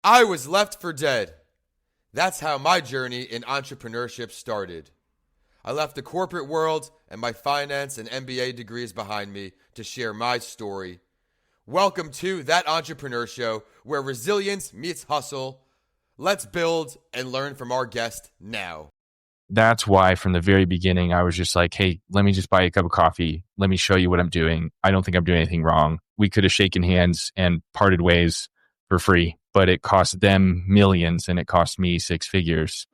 I was left for dead. That's how my journey in entrepreneurship started. I left the corporate world and my finance and MBA degrees behind me to share my story. Welcome to That Entrepreneur Show, where resilience meets hustle. Let's build and learn from our guest now. That's why from the very beginning, I was just like, hey, let me just buy a cup of coffee. Let me show you what I'm doing. I don't think I'm doing anything wrong. We could have shaken hands and parted ways for free, but it cost them millions and it cost me six figures.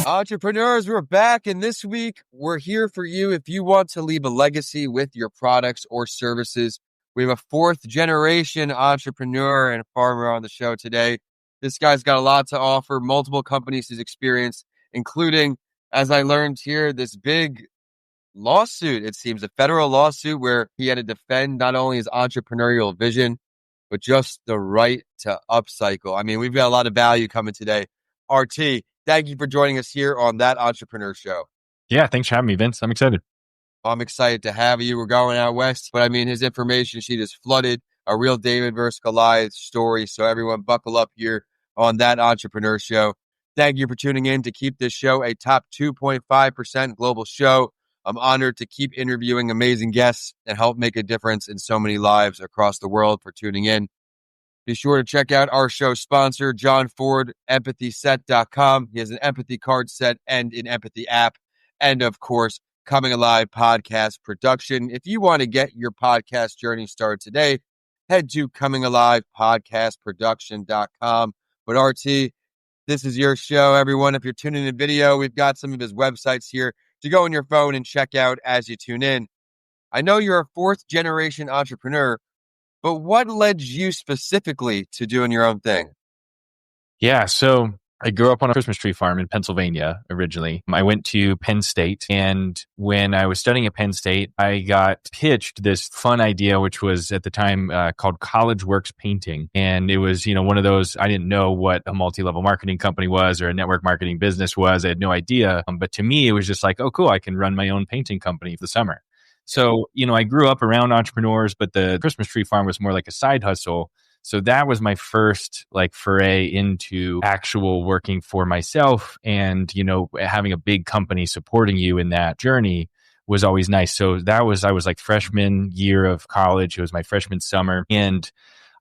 Entrepreneurs, we're back, and this week we're here for you if you want to leave a legacy with your products or services. We have a fourth generation entrepreneur and farmer on the show today. This guy's got a lot to offer, multiple companies he's experienced, including, as I learned here, this big lawsuit. It seems a federal lawsuit where he had to defend not only his entrepreneurial vision, but just the right to upcycle. I mean, we've got a lot of value coming today. RT, thank you for joining us here on That Entrepreneur Show. Yeah, thanks for having me, Vince. I'm excited. I'm excited to have you. We're going out west, but I mean, his information sheet is flooded. A real David versus Goliath story. So everyone buckle up here on That Entrepreneur Show. Thank you for tuning in to keep this show a top 2.5% global show. I'm honored to keep interviewing amazing guests and help make a difference in so many lives across the world for tuning in. Be sure to check out our show sponsor, John Ford, empathyset.com. He has an empathy card set and an empathy app. And of course, Coming Alive podcast production. If you want to get your podcast journey started today, head to comingalivepodcastproduction.com. But RT, this is your show, everyone. If you're tuning in video, we've got some of his websites here to go on your phone and check out as you tune in. I know you're a fourth generation entrepreneur, but what led you specifically to doing your own thing? Yeah, so I grew up on a Christmas tree farm in Pennsylvania originally. I went to Penn State, and when I was studying at Penn State, I got pitched this fun idea, which was at the time called College Works Painting. And it was, one of those, I didn't know what a multi-level marketing company was or a network marketing business was. I had no idea. But to me, it was just like, oh, cool, I can run my own painting company for the summer. So, I grew up around entrepreneurs, but the Christmas tree farm was more like a side hustle. So that was my first foray into actual working for myself, and, having a big company supporting you in that journey was always nice. So I was like freshman year of college. It was my freshman summer. And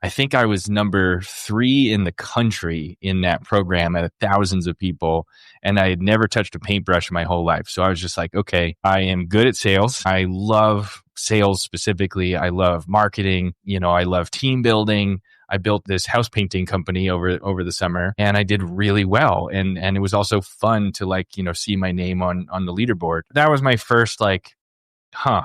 I think I was number 3 in the country in that program out of thousands of people. And I had never touched a paintbrush in my whole life. So I was just like, okay, I am good at sales. I love sales specifically. I love marketing. I love team building. I built this house painting company over the summer, and I did really well. And it was also fun to see my name on the leaderboard. That was my first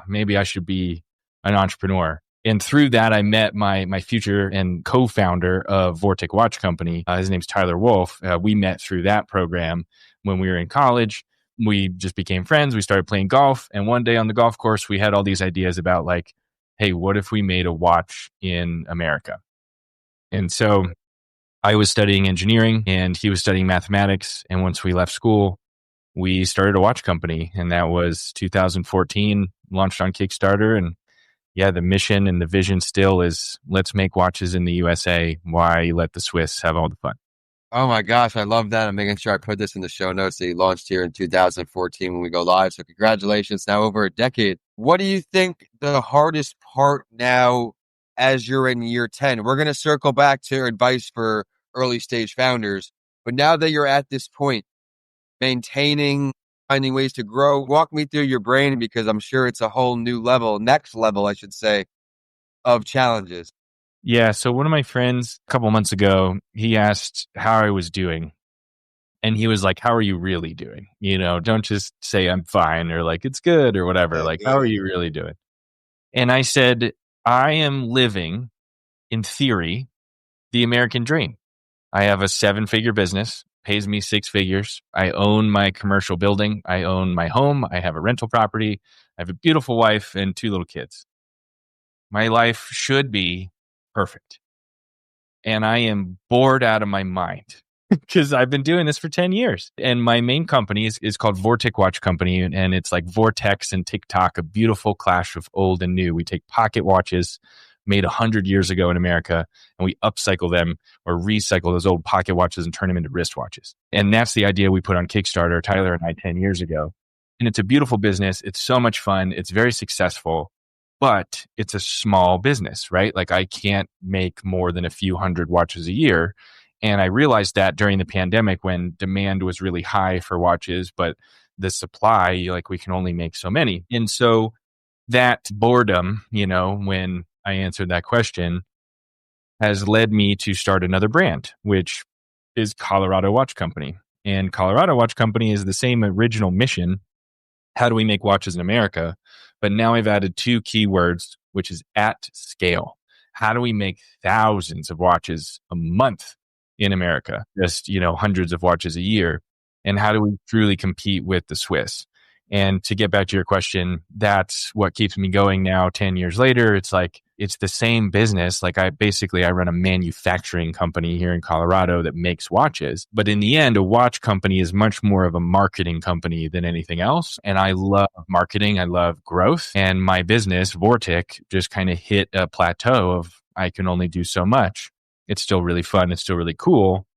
maybe I should be an entrepreneur. And through that, I met my future and co-founder of Vortic Watch Company. His name's Tyler Wolf. We met through that program when we were in college. We just became friends. We started playing golf. And one day on the golf course, we had all these ideas about hey, what if we made a watch in America? And so I was studying engineering and he was studying mathematics. And once we left school, we started a watch company. And that was 2014, launched on Kickstarter. And yeah, the mission and the vision still is, let's make watches in the USA. Why let the Swiss have all the fun? Oh my gosh, I love that. I'm making sure I put this in the show notes that you launched here in 2014 when we go live. So congratulations, now over a decade. What do you think the hardest part now as you're in year 10? We're going to circle back to advice for early stage founders. But now that you're at this point, maintaining, finding ways to grow, walk me through your brain, because I'm sure it's a whole new level, next level, I should say, of challenges. Yeah. So one of my friends a couple months ago, he asked how I was doing. And he was like, how are you really doing? Don't just say I'm fine or it's good or whatever. How are you really doing? And I said, I am living, in theory, the American dream. I have a 7-figure business, pays me 6 figures. I own my commercial building. I own my home. I have a rental property. I have a beautiful wife and 2 little kids. My life should be perfect. And I am bored out of my mind. because I've been doing this for 10 years. And my main company is called Vortic Watch Company. And it's like Vortex and TikTok, a beautiful clash of old and new. We take pocket watches made 100 years ago in America, and we upcycle them or recycle those old pocket watches and turn them into wristwatches. And that's the idea we put on Kickstarter, Tyler and I, 10 years ago. And it's a beautiful business. It's so much fun. It's very successful, but it's a small business, right? Like I can't make more than a few hundred watches a year. And I realized that during the pandemic when demand was really high for watches, but the supply, like we can only make so many. And so that boredom, when I answered that question, has led me to start another brand, which is Colorado Watch Company. And Colorado Watch Company is the same original mission. How do we make watches in America? But now I've added two keywords, which is at scale. How do we make thousands of watches a month in America? Just, hundreds of watches a year. And how do we truly compete with the Swiss? And to get back to your question, that's what keeps me going now 10 years later. It's like, it's the same business. Like I run a manufacturing company here in Colorado that makes watches. But in the end, a watch company is much more of a marketing company than anything else. And I love marketing. I love growth. And my business, Vortic, just kind of hit a plateau of I can only do so much. It's still really fun. It's still really cool.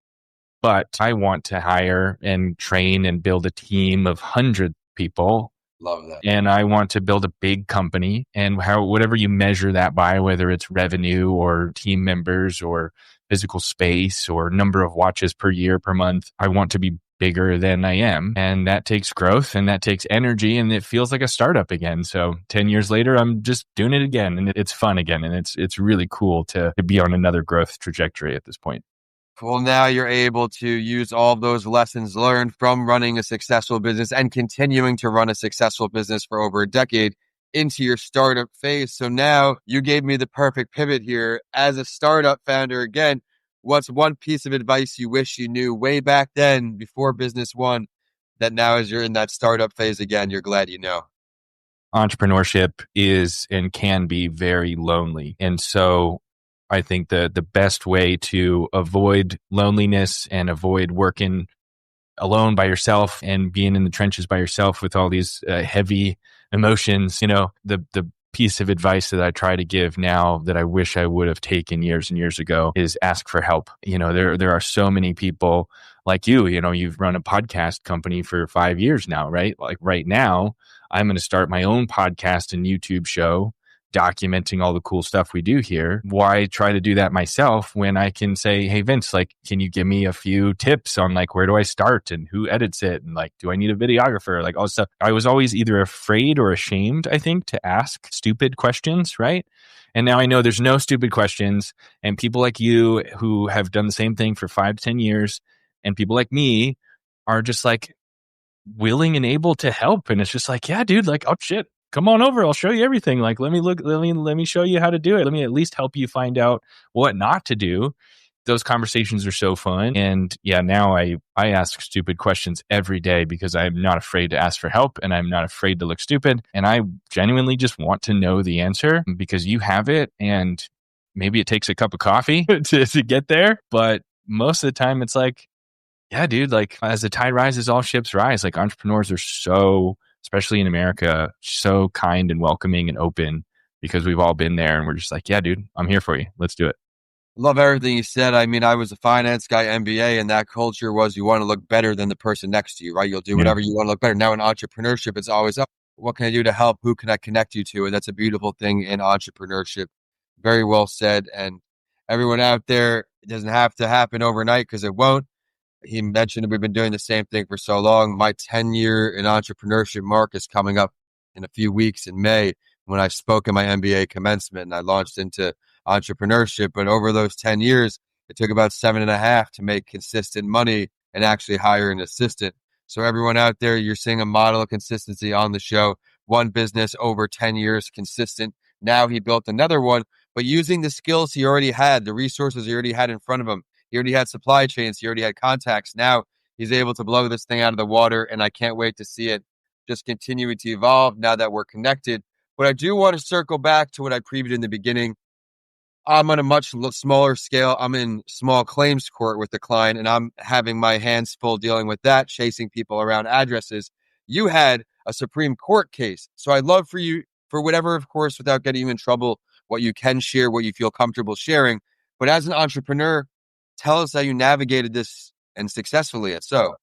But I want to hire and train and build a team of hundreds of people. Love that. And I want to build a big company, and whatever you measure that by, whether it's revenue or team members or physical space or number of watches per year, per month, I want to be bigger than I am. And that takes growth and that takes energy, and it feels like a startup again. So 10 years later, I'm just doing it again, and it's fun again. And it's really cool to be on another growth trajectory at this point. Well, now you're able to use all of those lessons learned from running a successful business and continuing to run a successful business for over a decade into your startup phase. So now you gave me the perfect pivot here. As a startup founder, again, what's one piece of advice you wish you knew way back then before Business One that now as you're in that startup phase again, you're glad you know? Entrepreneurship is and can be very lonely. And so I think the best way to avoid loneliness and avoid working alone by yourself and being in the trenches by yourself with all these heavy emotions, the piece of advice that I try to give now that I wish I would have taken years and years ago is ask for help. There are so many people like you've run a podcast company for 5 years now, right? Like right now, I'm going to start my own podcast and YouTube show documenting all the cool stuff we do here. Why try to do that myself when I can say, hey, Vince, like, can you give me a few tips on like, where do I start and who edits it? And like, do I need a videographer? Like all this stuff. I was always either afraid or ashamed, I think, to ask stupid questions, right? And now I know there's no stupid questions, and people like you who have done the same thing for 5 to 10 years and people like me are just like willing and able to help. And it's just like, yeah, dude, like, oh shit, come on over. I'll show you everything. Like, let me show you how to do it. Let me at least help you find out what not to do. Those conversations are so fun. And yeah, now I ask stupid questions every day because I'm not afraid to ask for help and I'm not afraid to look stupid. And I genuinely just want to know the answer because you have it. And maybe it takes a cup of coffee to get there. But most of the time it's like, yeah, dude, like as the tide rises, all ships rise. Like entrepreneurs are so, especially in America, so kind and welcoming and open because we've all been there and we're just like, yeah, dude, I'm here for you. Let's do it. Love everything you said. I mean, I was a finance guy, MBA, and that culture was you want to look better than the person next to you, right? You'll do whatever you want to look better. Now in entrepreneurship, it's always up. What can I do to help? Who can I connect you to? And that's a beautiful thing in entrepreneurship. Very well said. And everyone out there, it doesn't have to happen overnight because it won't. He mentioned that we've been doing the same thing for so long. My 10-year in entrepreneurship mark is coming up in a few weeks in May when I spoke in my MBA commencement and I launched into entrepreneurship. But over those 10 years, it took about 7.5 to make consistent money and actually hire an assistant. So everyone out there, you're seeing a model of consistency on the show. One business over 10 years consistent. Now he built another one, but using the skills he already had, the resources he already had in front of him. He already had supply chains. He already had contacts. Now he's able to blow this thing out of the water, and I can't wait to see it just continuing to evolve now that we're connected. But I do want to circle back to what I previewed in the beginning. I'm on a much smaller scale. I'm in small claims court with the client, and I'm having my hands full dealing with that, chasing people around addresses. You had a Supreme Court case. So I'd love for you, for whatever, of course, without getting you in trouble, what you can share, what you feel comfortable sharing. But as an entrepreneur, tell us how you navigated this and successfully. So,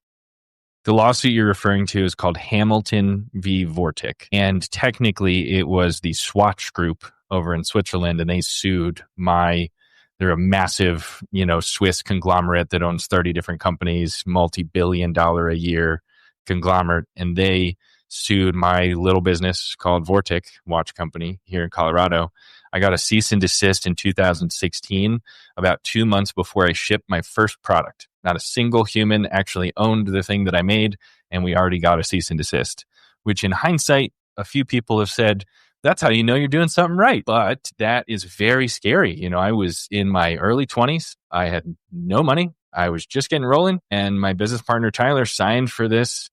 The lawsuit you're referring to is called Hamilton v. Vortic. And technically, it was the Swatch Group over in Switzerland, and they sued they're a massive, Swiss conglomerate that owns 30 different companies, multi-billion-dollar a year conglomerate. And they sued my little business called Vortic Watch Company here in Colorado. I got a cease and desist in 2016, about 2 months before I shipped my first product. Not a single human actually owned the thing that I made, and we already got a cease and desist, which in hindsight, a few people have said, that's how you know you're doing something right. But that is very scary. I was in my early 20s. I had no money. I was just getting rolling, and my business partner, Tyler, signed for this,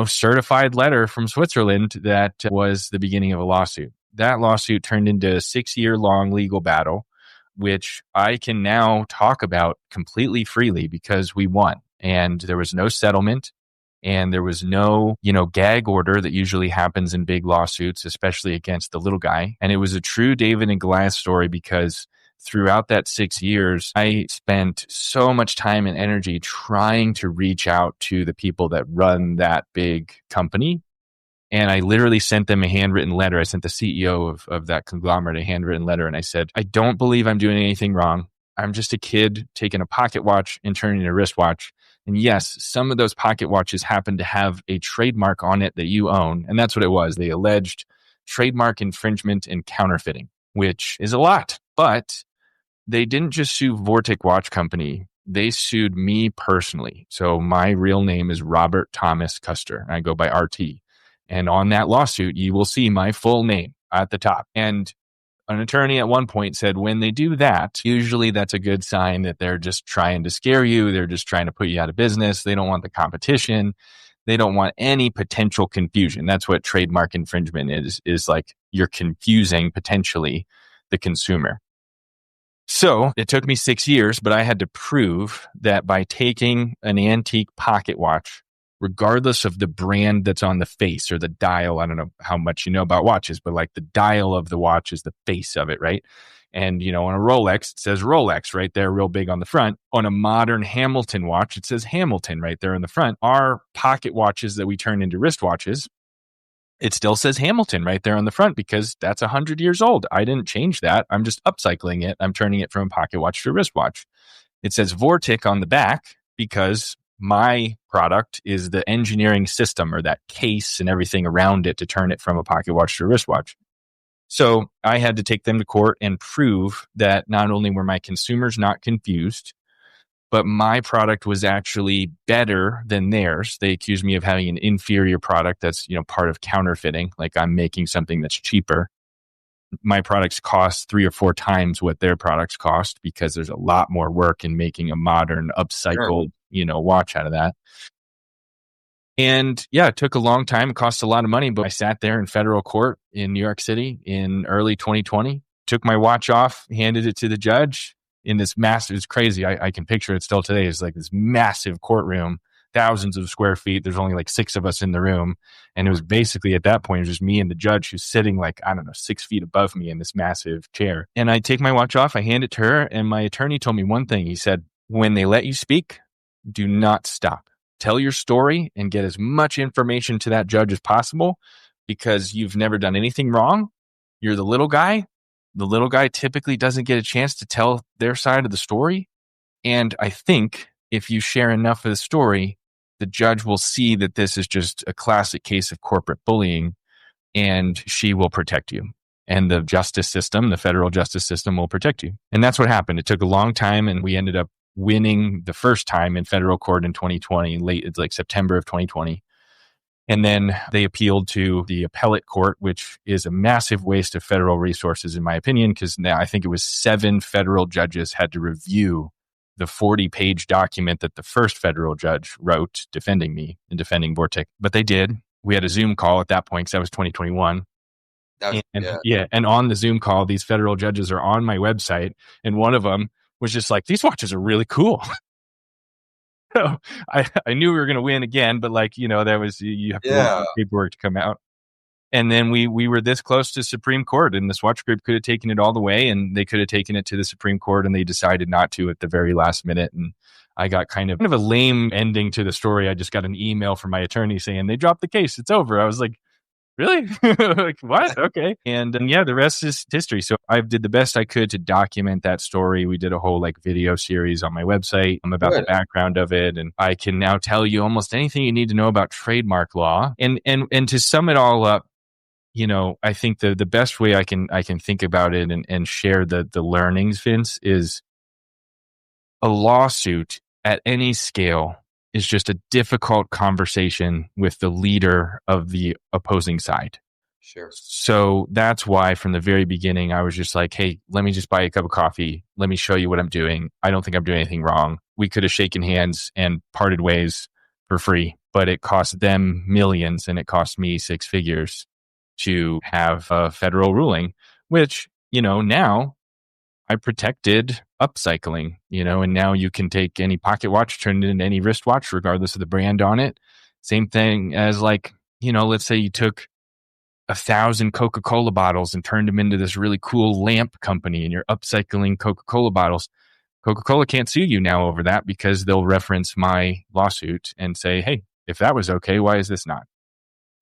certified letter from Switzerland that was the beginning of a lawsuit. That lawsuit turned into a 6-year-long legal battle, which I can now talk about completely freely because we won. And there was no settlement, and there was no, gag order that usually happens in big lawsuits, especially against the little guy. And it was a true David and Goliath story because throughout that 6 years, I spent so much time and energy trying to reach out to the people that run that big company. And I literally sent them a handwritten letter. I sent the CEO of that conglomerate a handwritten letter. And I said, I don't believe I'm doing anything wrong. I'm just a kid taking a pocket watch and turning it a wristwatch. And yes, some of those pocket watches happen to have a trademark on it that you own. And that's what it was. They alleged trademark infringement and counterfeiting, which is a lot. But they didn't just sue Vortic Watch Company. They sued me personally. So my real name is Robert Thomas Custer. I go by RT. And on that lawsuit, you will see my full name at the top. And an attorney at one point said, when they do that, usually that's a good sign that they're just trying to scare you. They're just trying to put you out of business. They don't want the competition. They don't want any potential confusion. That's what trademark infringement is like you're confusing potentially the consumer. So it took me 6 years, but I had to prove that by taking an antique pocket watch, regardless of the brand that's on the face or the dial, I don't know how much you know about watches, but like the dial of the watch is the face of it, right? And, on a Rolex, it says Rolex right there, real big on the front. On a modern Hamilton watch, it says Hamilton right there in the front. Our pocket watches that we turn into wristwatches, it still says Hamilton right there on the front because that's 100 years old. I didn't change that. I'm just upcycling it. I'm turning it from a pocket watch to a wristwatch. It says Vortic on the back because my product is the engineering system or that case and everything around it to turn it from a pocket watch to a wristwatch. So I had to take them to court and prove that not only were my consumers not confused, but my product was actually better than theirs. They accused me of having an inferior product that's, part of counterfeiting, like I'm making something that's cheaper. My products cost 3 or 4 times what their products cost because there's a lot more work in making a modern upcycled, watch out of that. And yeah, it took a long time. It cost a lot of money, but I sat there in federal court in New York City in early 2020, took my watch off, handed it to the judge in this massive, it's crazy. I can picture it still today. It's like this massive courtroom, thousands of square feet. There's only like 6 of us in the room. And it was basically at that point, it was just me and the judge who's sitting like, 6 feet above me in this massive chair. And I take my watch off, I hand it to her. And my attorney told me one thing. He said, when they let you speak, do not stop. Tell your story and get as much information to that judge as possible because you've never done anything wrong. You're the little guy. The little guy typically doesn't get a chance to tell their side of the story. And I think if you share enough of the story, the judge will see that this is just a classic case of corporate bullying and she will protect you. And the justice system, the federal justice system will protect you. And that's what happened. It took a long time and we ended up winning the first time in federal court in 2020, it's like September of 2020. And then they appealed to the appellate court, which is a massive waste of federal resources, in my opinion, because now I think it was 7 federal judges had to review the 40-page document that the first federal judge wrote defending me and defending Vortic. But they did. We had a Zoom call at that point because that was 2021. And yeah, and on the Zoom call, these federal judges are on my website, and one of them was just like, "These watches are really cool." So I knew we were going to win again, but like, that was, you have to wait for the paperwork to come out. And then we were this close to Supreme Court, and this watch group could have taken it all the way, and they could have taken it to the Supreme Court, and they decided not to at the very last minute. And I got kind of a lame ending to the story. I just got an email from my attorney saying they dropped the case. It's over. I was like, really? Like, what? Okay. And yeah, the rest is history. So I did the best I could to document that story. We did a whole video series on my website about the background of it. And I can now tell you almost anything you need to know about trademark law. And to sum it all up, I think the best way I can think about it and share the learnings, Vince, is a lawsuit at any scale is just a difficult conversation with the leader of the opposing side. Sure. So that's why from the very beginning, I was just like, hey, let me just buy you a cup of coffee. Let me show you what I'm doing. I don't think I'm doing anything wrong. We could have shaken hands and parted ways for free, but it cost them millions and it cost me six figures to have a federal ruling, which, now I protected upcycling, and now you can take any pocket watch, turn it into any wristwatch, regardless of the brand on it. Same thing as let's say you took 1,000 Coca-Cola bottles and turned them into this really cool lamp company and you're upcycling Coca-Cola bottles. Coca-Cola can't sue you now over that because they'll reference my lawsuit and say, hey, if that was okay, why is this not?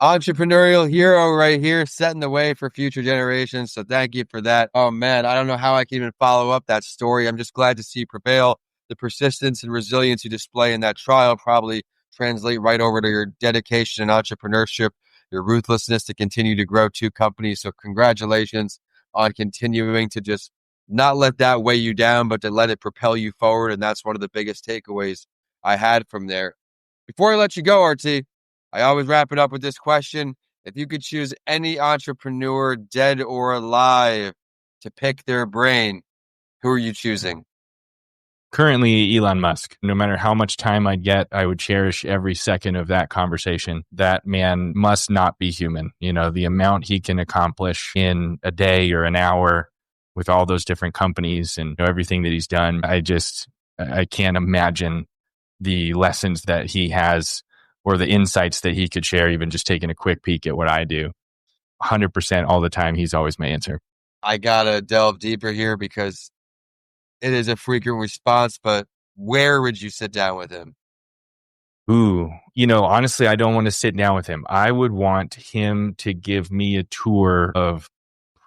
Entrepreneurial hero right here, setting the way for future generations. So thank you for that. Oh man, I don't know how I can even follow up that story. I'm just glad to see you prevail. The persistence and resilience you display in that trial probably translate right over to your dedication and entrepreneurship, your ruthlessness to continue to grow two companies. So congratulations on continuing to just not let that weigh you down, but to let it propel you forward. And that's one of the biggest takeaways I had from there. Before I let you go, RT, I always wrap it up with this question. If you could choose any entrepreneur, dead or alive, to pick their brain, who are you choosing? Currently, Elon Musk. No matter how much time I get, I would cherish every second of that conversation. That man must not be human. The amount he can accomplish in a day or an hour with all those different companies and everything that he's done. I can't imagine the lessons that he has or the insights that he could share, even just taking a quick peek at what I do. 100% all the time, he's always my answer. I gotta delve deeper here because it is a frequent response, but where would you sit down with him? Ooh, honestly, I don't want to sit down with him. I would want him to give me a tour of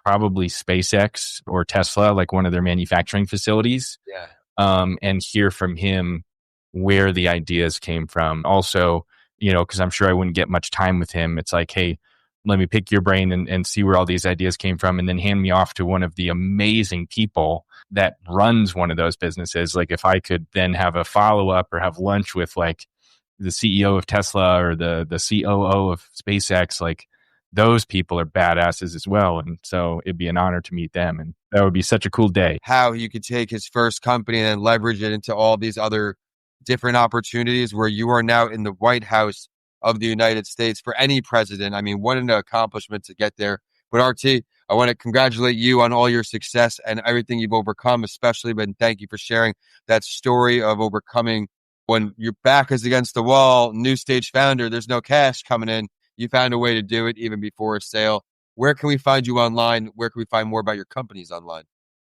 probably SpaceX or Tesla, like one of their manufacturing facilities. Yeah. And hear from him where the ideas came from. Also, because I'm sure I wouldn't get much time with him. It's like, hey, let me pick your brain and see where all these ideas came from, and then hand me off to one of the amazing people that runs one of those businesses. Like if I could then have a follow-up or have lunch with like the CEO of Tesla or the COO of SpaceX, like those people are badasses as well. And so it'd be an honor to meet them. And that would be such a cool day. How you could take his first company and then leverage it into all these other different opportunities where you are now in the White House of the United States for any president. I mean, what an accomplishment to get there. But RT, I want to congratulate you on all your success and everything you've overcome, especially, but thank you for sharing that story of overcoming when your back is against the wall, new stage founder, there's no cash coming in. You found a way to do it even before a sale. Where can we find you online? Where can we find more about your companies online?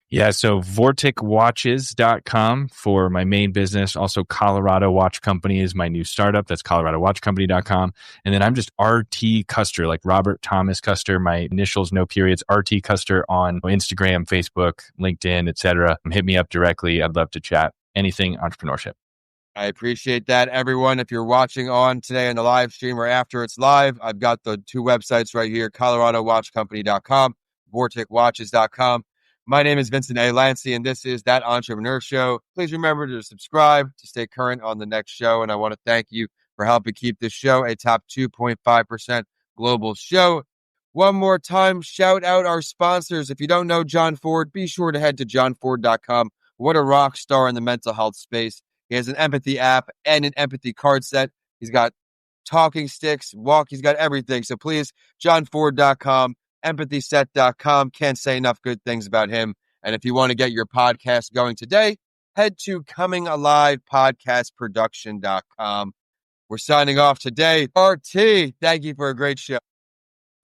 Yeah, so vorticwatches.com for my main business. Also, Colorado Watch Company is my new startup. That's coloradowatchcompany.com. And then I'm just RT Custer, like Robert Thomas Custer. My initials, no periods, RT Custer on Instagram, Facebook, LinkedIn, etc. Hit me up directly. I'd love to chat. Anything entrepreneurship. I appreciate that, everyone. If you're watching on today on the live stream or after it's live, I've got the two websites right here, coloradowatchcompany.com, vorticwatches.com. My name is Vincent A. Lancey, and this is That Entrepreneur Show. Please remember to subscribe to stay current on the next show, and I want to thank you for helping keep this show a top 2.5% global show. One more time, shout out our sponsors. If you don't know John Ford, be sure to head to johnford.com. What a rock star in the mental health space. He has an empathy app and an empathy card set. He's got talking sticks, he's got everything. So please, johnford.com. empathyset.com. Can't say enough good things about him. And if you want to get your podcast going today, head to comingalivepodcastproduction.com. We're signing off today. RT, thank you for a great show.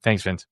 Thanks, Vince.